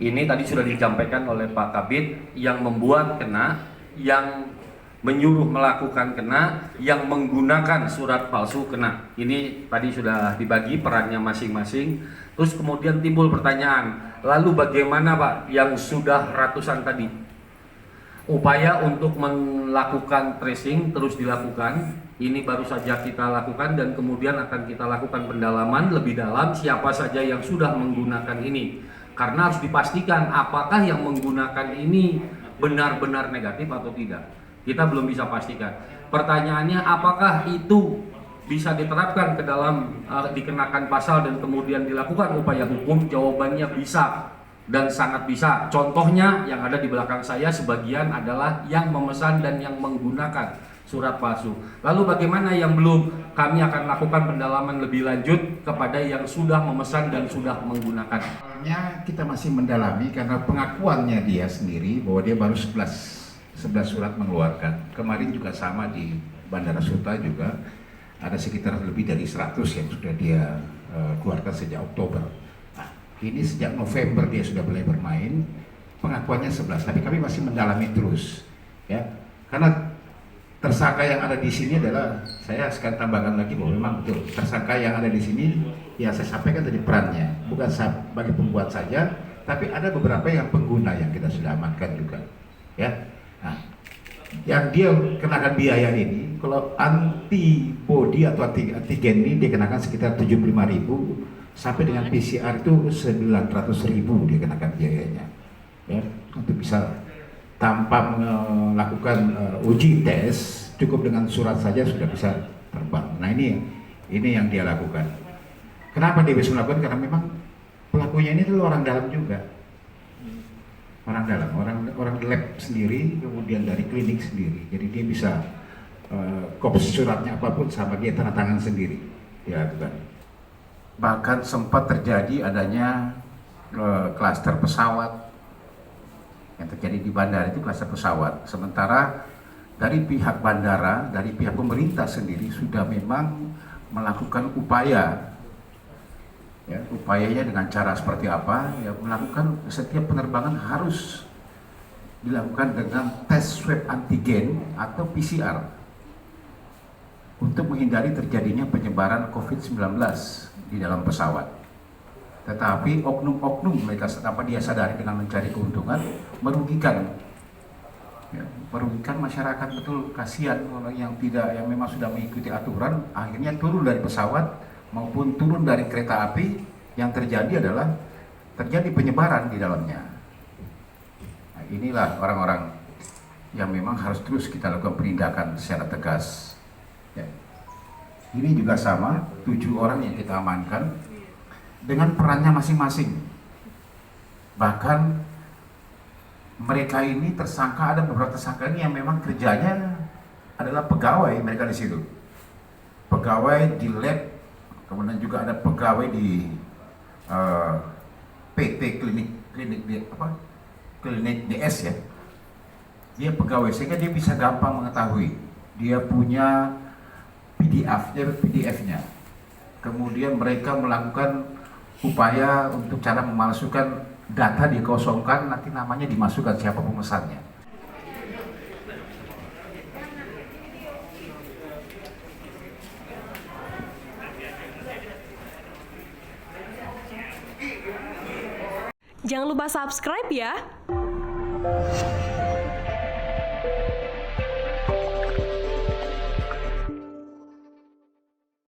Ini tadi sudah disampaikan oleh Pak Kabid, yang membuat kena, yang menyuruh melakukan kena, yang menggunakan surat palsu kena. Ini tadi sudah dibagi perannya masing-masing. Terus kemudian timbul pertanyaan, lalu bagaimana Pak yang sudah ratusan tadi? Upaya untuk melakukan tracing terus dilakukan. Ini baru saja kita lakukan dan kemudian akan kita lakukan pendalaman lebih dalam siapa saja yang sudah menggunakan ini. Karena harus dipastikan apakah yang menggunakan ini benar-benar negatif atau tidak. Kita belum bisa pastikan. Pertanyaannya apakah itu bisa diterapkan ke dalam dikenakan pasal dan kemudian dilakukan upaya hukum? Jawabannya bisa dan sangat bisa. Contohnya yang ada di belakang saya sebagian adalah yang memesan dan yang menggunakan surat palsu. Lalu bagaimana yang belum? Kami akan lakukan pendalaman lebih lanjut kepada yang sudah memesan dan sudah menggunakan. Awalnya kita masih mendalami karena pengakuannya dia sendiri bahwa dia baru 11 surat mengeluarkan. Kemarin juga sama di Bandara Suta juga ada sekitar lebih dari 100 yang sudah dia keluarkan sejak Oktober. Nah, ini sejak November dia sudah mulai bermain, pengakuannya 11, tapi kami masih mendalami terus, ya. Karena tersangka yang ada di sini adalah, saya sekali tambahkan lagi bahwa memang betul tersangka yang ada di sini, ya saya sampaikan tadi perannya bukan sebagai pembuat saja, tapi ada beberapa yang pengguna yang kita sudah amankan juga, ya. Nah, yang dia kenakan biaya ini, kalau antibody atau antigen ini dia kenakan sekitar 75.000 sampai dengan PCR itu 900.000 dia kenakan biayanya, ya, untuk bisa tanpa melakukan uji tes, cukup dengan surat saja sudah bisa terbang. Nah ini yang dia lakukan. Kenapa dia bisa melakukan? Karena memang pelakunya ini adalah orang dalam juga, orang dalam, orang lab sendiri, kemudian dari klinik sendiri. Jadi dia bisa kopi suratnya apapun sama dia tanda tangan sendiri. Ya bukan. Bahkan sempat terjadi adanya klaster pesawat yang terjadi di bandara, itu klaster pesawat. Sementara dari pihak bandara, dari pihak pemerintah sendiri sudah memang melakukan upaya, ya, upayanya dengan cara seperti apa? Ya, melakukan setiap penerbangan harus dilakukan dengan tes swab antigen atau PCR untuk menghindari terjadinya penyebaran COVID-19 di dalam pesawat. Tetapi oknum-oknum mereka tanpa dia sadari dengan mencari keuntungan merugikan, ya, merugikan masyarakat. Betul, kasihan orang yang memang sudah mengikuti aturan akhirnya turun dari pesawat maupun turun dari kereta api. Yang terjadi adalah terjadi penyebaran di dalamnya. Nah, inilah orang-orang yang memang harus terus kita lakukan penindakan secara tegas, ya. Ini juga sama, 7 orang yang kita amankan dengan perannya masing-masing. Bahkan mereka ini tersangka, ada beberapa tersangka ini yang memang kerjanya adalah pegawai mereka di situ, pegawai di lab, kemudian juga ada pegawai di PT klinik DS, ya. Dia pegawai sehingga dia bisa gampang mengetahui, dia punya PDF-nya. Kemudian mereka melakukan upaya untuk cara memalsukan data, dikosongkan, nanti namanya dimasukkan siapa pemesannya. Jangan lupa subscribe ya.